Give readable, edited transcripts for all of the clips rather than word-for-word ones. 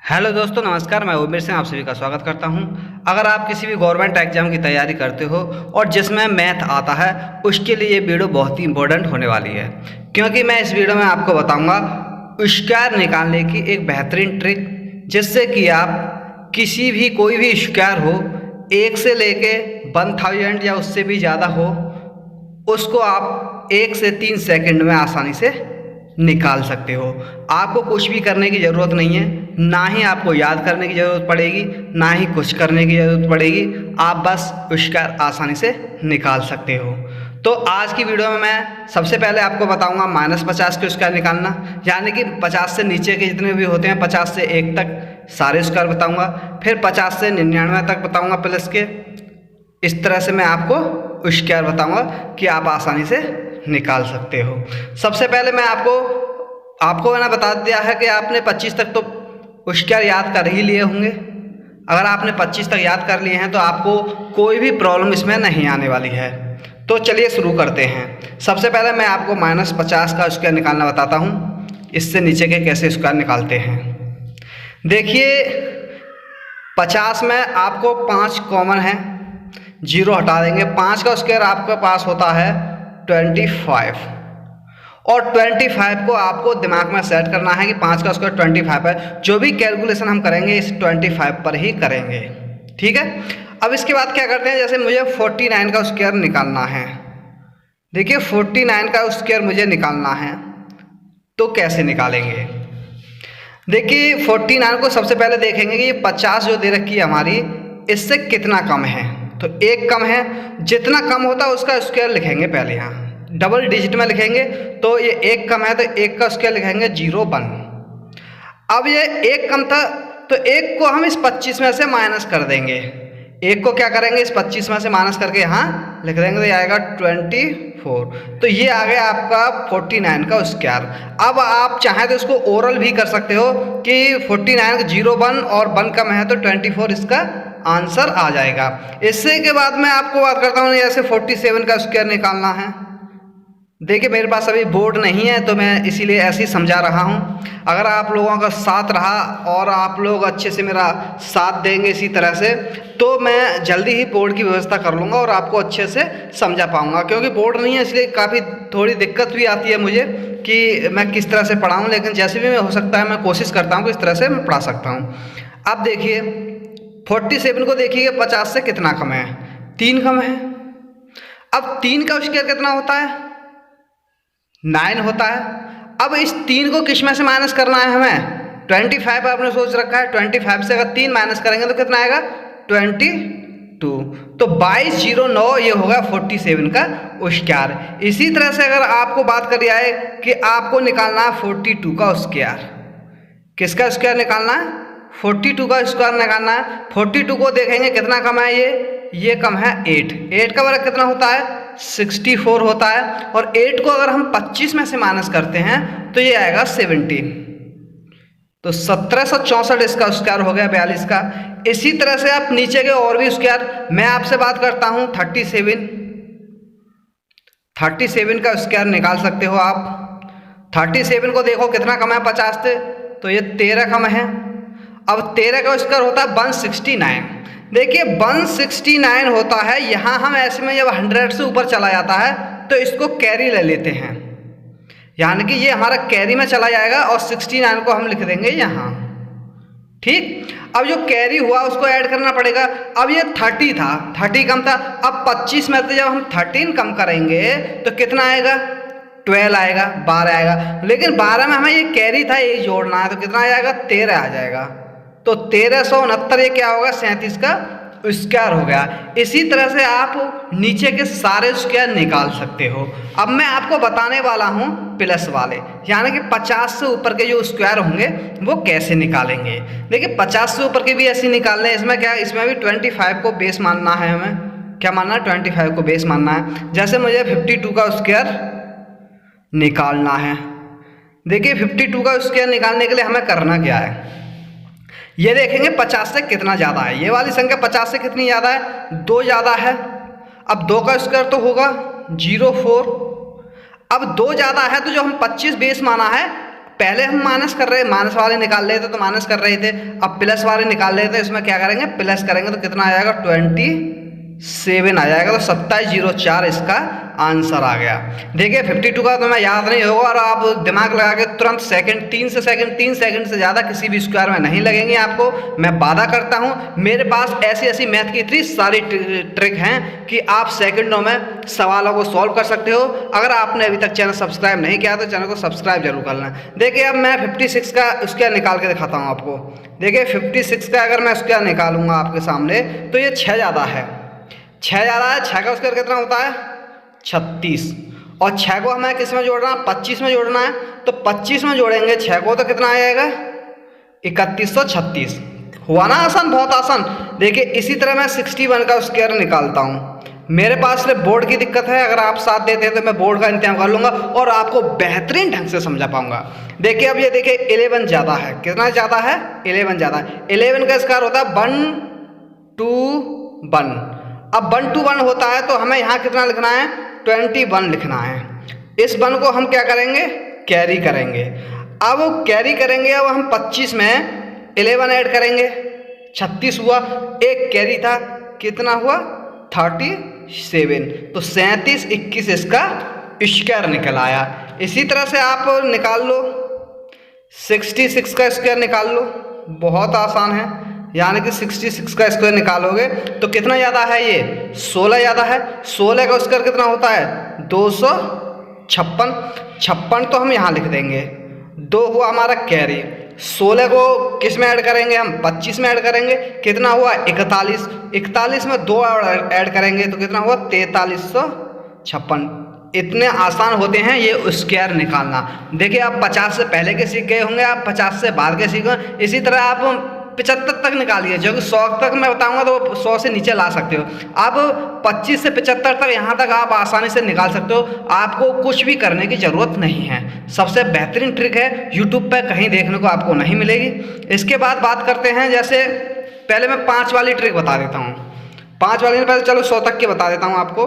Hello दोस्तों, नमस्कार। मैं उमेर सिंह आप सभी का स्वागत करता हूं। अगर आप किसी भी गवर्नमेंट एग्जाम की तैयारी करते हो और जिसमें मैथ आता है, उसके लिए ये वीडियो बहुत ही इंपॉर्टेंट होने वाली है, क्योंकि मैं इस वीडियो में आपको बताऊंगा स्क्वायर निकालने की एक बेहतरीन ट्रिक, जिससे कि आप किसी भी कोई भी स्क्वायर हो, 1 से लेके 1000 या उससे भी ज़्यादा हो, उसको आप 1 से 3 सेकंड में आसानी से निकाल सकते हो। आपको कुछ भी करने की ज़रूरत नहीं है, ना ही आपको याद करने की ज़रूरत पड़ेगी, ना ही कुछ करने की ज़रूरत पड़ेगी। आप बस स्क्वायर आसानी से निकाल सकते हो। तो आज की वीडियो में मैं सबसे पहले आपको बताऊंगा -50 के स्क्वायर निकालना, यानी कि 50 से नीचे के जितने भी होते हैं, 50 से 1 तक सारे स्क्वायर बताऊंगा। फिर 50 से 99 तक बताऊंगा प्लस के। इस तरह से मैं आपको स्क्वायर बताऊंगा कि आप आसानी से निकाल सकते हो। सबसे पहले मैं आपको मैंने बता दिया है कि आपने 25 तक तो स्क्वायर याद कर ही लिए होंगे। अगर आपने 25 तक याद कर लिए हैं तो आपको कोई भी प्रॉब्लम इसमें नहीं आने वाली है। तो चलिए शुरू करते हैं। सबसे पहले मैं आपको -50 का स्क्वायर निकालना बताता हूँ, इससे नीचे के कैसे स्क्वायर निकालते हैं। देखिए, 50 में आपको 5 कॉमन है, 0 हटा देंगे। 5 का स्क्वायर आपके पास होता है 25, और 25 को आपको दिमाग में सेट करना है कि 5 का स्क्वायर 25 है। जो भी कैलकुलेशन हम करेंगे इस 25 पर ही करेंगे, ठीक है। अब इसके बाद क्या करते हैं, जैसे मुझे 49 का स्क्वायर निकालना है। देखिए, 49 का स्क्वायर मुझे निकालना है, तो कैसे निकालेंगे। देखिए, 49 को सबसे पहले देखेंगे कि ये 50 जो दे रखी है हमारी, इससे कितना कम है। तो 1 कम है, जितना कम होता है उसका स्क्वायर लिखेंगे। पहले यहाँ डबल डिजिट में लिखेंगे, तो ये 1 कम है तो 1 का स्क्वायर लिखेंगे 01। अब ये 1 कम था तो 1 को हम इस 25 में से माइनस कर देंगे। 1 को क्या करेंगे, इस 25 में से माइनस करके यहाँ लिख देंगे, तो ये आएगा 24। तो ये आ गया आपका 49 का स्क्वायर। अब आप चाहें तो इसको ओरल भी कर सकते हो कि 49 01 और 1 कम है तो 24 इसका आंसर आ जाएगा। इससे के बाद मैं आपको बात करता हूँ, जैसे 47 का स्क्वायर निकालना है। देखिए, मेरे पास अभी बोर्ड नहीं है तो मैं इसीलिए ऐसे ही समझा रहा हूँ। अगर आप लोगों का साथ रहा और आप लोग अच्छे से मेरा साथ देंगे इसी तरह से, तो मैं जल्दी ही बोर्ड की व्यवस्था कर लूँगा और आपको अच्छे से समझा पाऊँगा। क्योंकि बोर्ड नहीं है इसलिए काफ़ी थोड़ी दिक्कत भी आती है मुझे कि मैं किस तरह से पढ़ाऊँ, लेकिन जैसे भी हो सकता है मैं कोशिश करता हूँ कि इस तरह से मैं पढ़ा सकता हूँ। अब देखिए, 47 को देखिए 50 से कितना कम है, 3 कम है। अब 3 का स्क्वायर कितना होता है, 9 होता है। अब इस 3 को किस में से माइनस करना है हमें, 25 आपने सोच रखा है। 25 से अगर 3 माइनस करेंगे तो कितना आएगा, 22। तो 2209 ये होगा 47 का स्क्वायर। इसी तरह से अगर आपको बात करी जाए कि आपको निकालना है 42 का स्क्वायर, किसका स्क्वायर निकालना है, 42 का स्क्वायर निकालना है। 42 को देखेंगे कितना कम है, ये कम है 8 का वर्ग कितना होता है, 64 होता है। और 8 को अगर हम 25 में से माइनस करते हैं तो ये आएगा 17। तो 1764 इसका स्क्वायर हो गया 42 का। इसी तरह से आप नीचे के और भी स्क्वायर, मैं आपसे बात करता हूँ 37 का स्क्वायर निकाल सकते हो आप। 37 को देखो कितना कम है 50 से, तो ये 13 कम है। अब 13 का स्क्वायर होता है 169। देखिए, 169 होता है, यहाँ हम ऐसे में जब 100 से ऊपर चला जाता है तो इसको कैरी ले लेते हैं, यानी कि ये हमारा कैरी में चला जाएगा और 69 को हम लिख देंगे यहाँ, ठीक। अब जो कैरी हुआ उसको ऐड करना पड़ेगा। अब ये 30 था, 30 कम था। अब 25 में से जब हम 13 कम करेंगे तो कितना आएगा, 12 आएगा, 12 आएगा। लेकिन 12 में हमें ये कैरी था, ये जोड़ना है, तो कितना आ जाएगा, 13 आ जाएगा। तो 1369 ये क्या होगा, 37 का स्क्वायर हो गया। इसी तरह से आप नीचे के सारे स्क्वायर निकाल सकते हो। अब मैं आपको बताने वाला हूँ प्लस वाले, यानी कि 50 से ऊपर के जो स्क्वायर होंगे वो कैसे निकालेंगे। देखिए, 50 से ऊपर के भी ऐसे निकालने हैं। इसमें क्या है, इसमें भी 25 को बेस मानना है। हमें क्या मानना है, 25 को बेस मानना है। जैसे मुझे 52 का स्क्वायर निकालना है। देखिए, 52 का स्क्वायर निकालने के लिए हमें करना क्या है, ये देखेंगे 50 से कितना ज़्यादा है। ये वाली संख्या 50 से कितनी ज़्यादा है, 2 ज़्यादा है। अब 2 का स्क्वायर तो होगा 04। अब 2 ज़्यादा है तो जो हम 25 बेस माना है, पहले हम माइनस कर रहे, माइनस वाले निकाल रहे थे तो माइनस कर रहे थे, अब प्लस वाले निकाल रहे थे, इसमें क्या करेंगे प्लस करेंगे तो कितना आ जाएगा 27 आ जाएगा। तो 2704 इसका आंसर आ गया। देखिए 52 का तो मैं याद नहीं होगा और आप दिमाग लगा के तुरंत सेकंड 3 सेकंड से ज़्यादा किसी भी स्क्वायर में नहीं लगेंगे आपको, मैं वादा करता हूँ। मेरे पास ऐसी मैथ की इतनी सारी ट्रिक हैं कि आप सेकंडों में सवालों को सॉल्व कर सकते हो। अगर आपने अभी तक चैनल सब्सक्राइब नहीं किया तो चैनल को सब्सक्राइब जरूर कर लें। देखिए अब मैं 56 का स्क्वायर निकाल के दिखाता हूँ आपको। देखिए 56 का अगर मैं स्क्वायर निकालूंगा आपके सामने तो ये 6 ज़्यादा है, 6 ज़्यादा है। 6 का स्क्वायर कितना होता है 36, और 6 को हमें किस में जोड़ना है 25 में जोड़ना है, तो 25 में जोड़ेंगे 6 को तो कितना आ जाएगा 3136। हुआ ना आसान, बहुत आसान। देखिए इसी तरह मैं 61 का स्क्वायर निकालता हूँ। मेरे पास सिर्फ बोर्ड की दिक्कत है, अगर आप साथ देते हैं तो मैं बोर्ड का इंतजाम कर लूँगा और आपको बेहतरीन ढंग से समझा पाऊंगा। देखिए अब ये देखिए 11 ज़्यादा है, कितना ज़्यादा है 11 ज़्यादा है। 11 का स्क्वायर होता है 1 2 1। अब 1 2 1 होता है तो हमें यहाँ कितना लिखना है 21 लिखना है। इस 1 को हम क्या करेंगे कैरी करेंगे। अब कैरी करेंगे, अब हम 25 में 11 ऐड करेंगे 36 हुआ, एक कैरी था कितना हुआ 37, तो 37 21 इसका स्क्वायर निकल आया। इसी तरह से आप निकाल लो 66 का स्क्वायर निकाल लो, बहुत आसान है। यानी कि 66 का स्क्वायर निकालोगे तो कितना ज़्यादा है ये 16 ज़्यादा है। 16 का स्क्वायर कितना होता है 256 तो हम यहाँ लिख देंगे। 2 हुआ हमारा कैरी, 16 को किस में ऐड करेंगे हम 25 में ऐड करेंगे, कितना हुआ 41 में 2 ऐड करेंगे तो कितना हुआ 4356। इतने आसान होते हैं ये स्क्वायर निकालना। देखिए आप 50 से पहले के सीख गए होंगे, आप 50 से बाद के सीख गए। इसी तरह आप 75 तक निकालिए, जो कि 100 तक मैं बताऊंगा तो 100 से नीचे ला सकते हो। आप 25 से 75 तक यहाँ तक आप आसानी से निकाल सकते हो, आपको कुछ भी करने की ज़रूरत नहीं है। सबसे बेहतरीन ट्रिक है, यूट्यूब पर कहीं देखने को आपको नहीं मिलेगी। इसके बाद बात करते हैं, जैसे पहले मैं 5 वाली ट्रिक बता देता हूँ। 5 वाली पहले चलो 100 तक की बता देता हूँ आपको।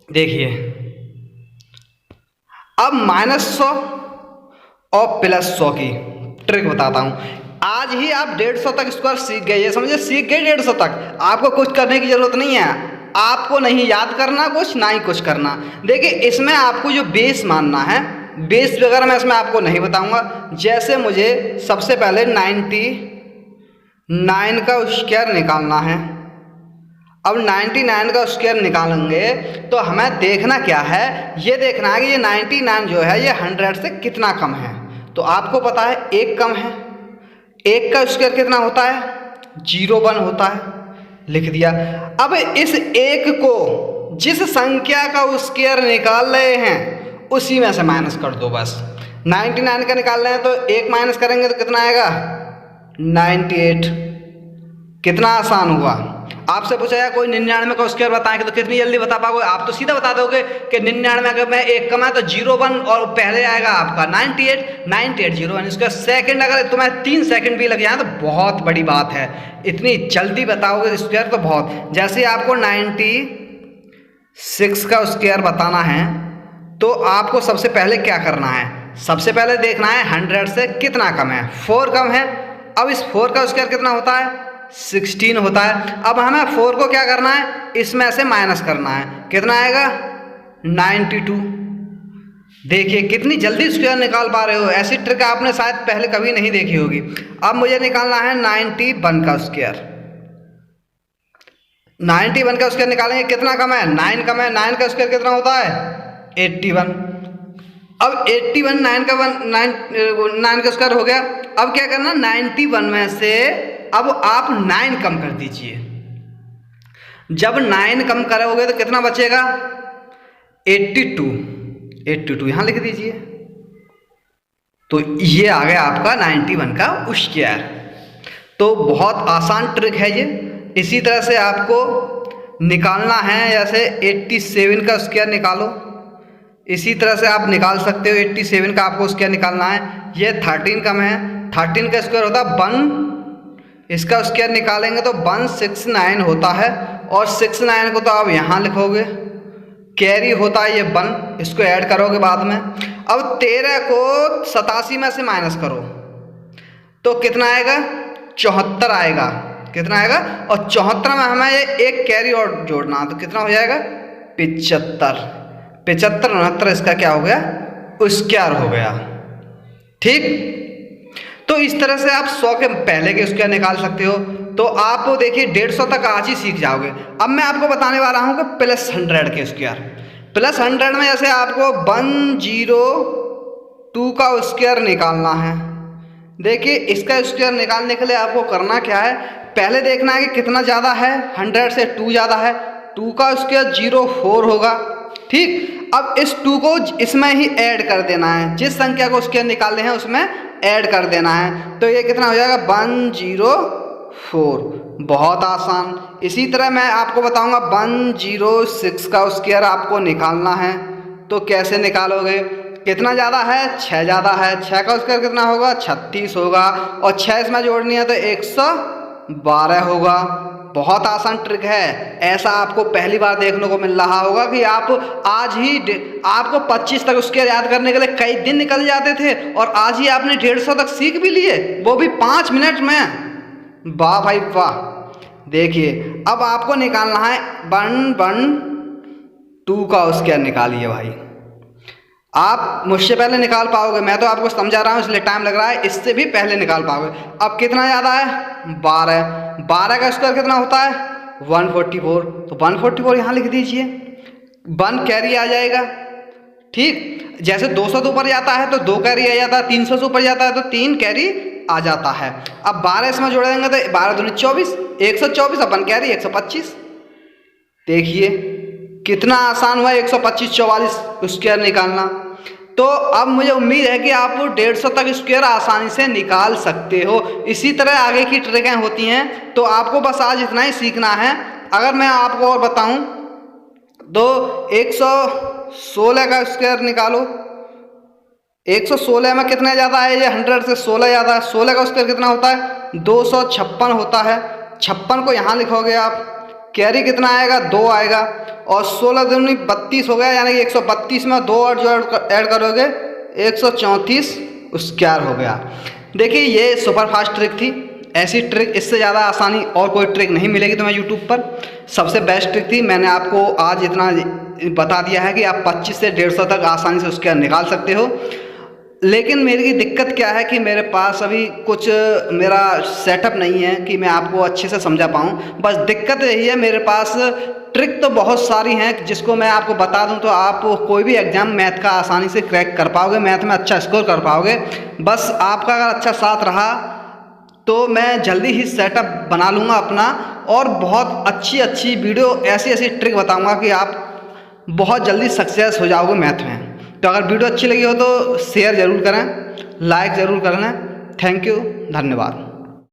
देखिए अब -100 और +100 की ट्रिक बताता हूँ। आज ही आप 150 तक स्क्वायर सीख गए, ये समझे सीख गए 150 तक। आपको कुछ करने की जरूरत नहीं है, आपको नहीं याद करना कुछ, ना ही कुछ करना। देखिए इसमें आपको जो बेस मानना है, बेस वगैरह मैं इसमें आपको नहीं बताऊंगा। जैसे मुझे सबसे पहले 99 का स्क्वायर निकालना है। अब 99 का स्क्वायर निकालेंगे तो हमें देखना क्या है, ये देखना है कि ये 99 जो है ये 100 से कितना कम है। तो आपको पता है 1 कम है। 1 का स्क्वायर कितना होता है 01 होता है, लिख दिया। अब इस 1 को जिस संख्या का स्क्वायर निकाल रहे हैं उसी में से माइनस कर दो बस। 99 का निकाल रहे हैं तो 1 माइनस करेंगे तो कितना आएगा 98। कितना आसान हुआ। आपसे पूछा जाए कोई 99 का स्क्वायर बताएंगे तो कितनी जल्दी बता पाओगे आप, तो सीधा बता दोगे कि 99 अगर मैं 1 कम है तो 01 और पहले आएगा आपका 98 01 इसका सेकंड अगर तुम्हें 3 सेकंड भी लग जाए तो बहुत बड़ी बात है। इतनी जल्दी बताओगे स्क्वायर तो बहुत। जैसे आपको 96 का स्क्वायर बताना है तो आपको सबसे पहले क्या करना है, सबसे पहले देखना है 100 से कितना कम है। 4 कम है। अब इस 4 का स्क्वायर कितना होता है 16 होता है। अब हमें 4 को क्या करना है इसमें से माइनस करना है, कितना आएगा 92। देखिए कितनी जल्दी स्क्वायर निकाल पा रहे हो, ऐसी ट्रिक आपने शायद पहले कभी नहीं देखी होगी। अब मुझे निकालना है 91 का स्क्वायर। 91 का स्क्वायर निकालेंगे, कितना कम है 9 कम है। 9 का स्क्वायर कितना होता है 81। अब 81 9 का स्क्वायर हो गया। अब क्या करना 91 में से अब आप 9 कम कर दीजिए। जब 9 कम करोगे तो कितना बचेगा 82 यहां लिख दीजिए। तो ये आ गया आपका 91 का स्क्वायर। तो बहुत आसान ट्रिक है ये। इसी तरह से आपको निकालना है, जैसे 87 का स्क्वायर निकालो। इसी तरह से आप निकाल सकते हो 87 का आपको स्क्वायर निकालना है। ये 13 कम है, 13 का स्क्वायर होता है 1, इसका स्क्वायर निकालेंगे तो 169 होता है। और 69 को तो आप यहाँ लिखोगे, कैरी होता है ये 1, इसको ऐड करोगे बाद में। अब 13 को 87 में से माइनस करो तो कितना आएगा, 74 आएगा। कितना आएगा, और 74 में हमें एक कैरी और जोड़ना, तो कितना हो जाएगा, 75। 75 69 इसका क्या हो गया, स्क्वायर हो गया। ठीक, तो इस तरह से आप 100 के पहले के स्क्वायर निकाल सकते हो। तो आप देखिए 150 तक आज ही सीख जाओगे। अब मैं आपको बताने वाला हूँ कि +100 के स्क्वायर। +100 में जैसे आपको 102 का स्क्वायर निकालना है। देखिए इसका स्क्वायर निकालने के लिए आपको करना क्या है, पहले देखना है कि कितना ज़्यादा है, 100 से 2 ज़्यादा है, 2 का स्क्वायर 04 होगा। ठीक, अब इस 2 को इसमें ही ऐड कर देना है, जिस संख्या को स्क्वायर निकालने हैं उसमें ऐड कर देना है। तो ये कितना हो जाएगा, 104। बहुत आसान। इसी तरह मैं आपको बताऊंगा 106 का स्क्वायर आपको निकालना है। तो कैसे निकालोगे, कितना ज़्यादा है, 6 ज़्यादा है, 6 का स्क्वायर कितना होगा, 36 होगा, और 6 इसमें जोड़नी है तो 112 होगा। बहुत आसान ट्रिक है। ऐसा आपको पहली बार देखने को मिल रहा होगा कि आप आज ही आपको 25 तक उसके याद करने के लिए कई दिन निकल जाते थे, और आज ही आपने 150 तक सीख भी लिए, वो भी 5 मिनट में। वाह भाई वाह। देखिए अब आपको निकालना है 112 का स्क्वायर निकालिए भाई। आप मुझसे पहले निकाल पाओगे, मैं तो आपको समझा रहा हूँ इसलिए टाइम लग रहा है, इससे भी पहले निकाल पाओगे। अब कितना ज़्यादा है, 12 का स्क्वायर कितना होता है, 144। तो 144 यहाँ लिख दीजिए, 1 कैरी आ जाएगा। ठीक, जैसे 200 से ऊपर जाता है तो 2 कैरी आ जाता है, 300 से ऊपर जाता है तो 3 कैरी आ जाता है। अब 12 इसमें जोड़ देंगे तो 12 दूनी 24, 124, अब 1 कैरी 125। देखिए कितना आसान हुआ 125 44 स्क्वायर निकालना। तो अब मुझे उम्मीद है कि आप 150 तक स्क्वायर आसानी से निकाल सकते हो। इसी तरह आगे की ट्रिकें होती हैं, तो आपको बस आज इतना ही सीखना है। अगर मैं आपको और बताऊं तो 116 का स्क्वायर निकालो। 116 में कितना ज़्यादा है, ये 100 से 16 ज़्यादा है। 16 का स्क्वायर कितना होता है, 256 होता है। 56 को यहाँ लिखोगे आप, कैरी कितना आएगा, 2 आएगा, और 16 दूनी 32 हो गया, यानी कि 132 में 2 और जो ऐड करोगे 134 स्क्वायर हो गया। देखिए ये सुपर फास्ट ट्रिक थी। ऐसी ट्रिक इससे ज़्यादा आसानी और कोई ट्रिक नहीं मिलेगी तुम्हें यूट्यूब पर। सबसे बेस्ट ट्रिक थी। मैंने आपको आज इतना बता दिया है कि आप 25 से 150 तक आसानी से स्क्वायर निकाल सकते हो। लेकिन मेरी दिक्कत क्या है कि मेरे पास अभी कुछ मेरा सेटअप नहीं है कि मैं आपको अच्छे से समझा पाऊँ। बस दिक्कत यही है, मेरे पास ट्रिक तो बहुत सारी हैं जिसको मैं आपको बता दूं तो आप कोई भी एग्ज़ाम मैथ का आसानी से क्रैक कर पाओगे, मैथ में अच्छा स्कोर कर पाओगे। बस आपका अगर अच्छा साथ रहा तो मैं जल्दी ही सेटअप बना लूँगा अपना, और बहुत अच्छी वीडियो ऐसी ट्रिक बताऊँगा कि आप बहुत जल्दी सक्सेस हो जाओगे मैथ में। तो अगर वीडियो अच्छी लगी हो तो शेयर ज़रूर करें, लाइक ज़रूर करना। थैंक यू, धन्यवाद।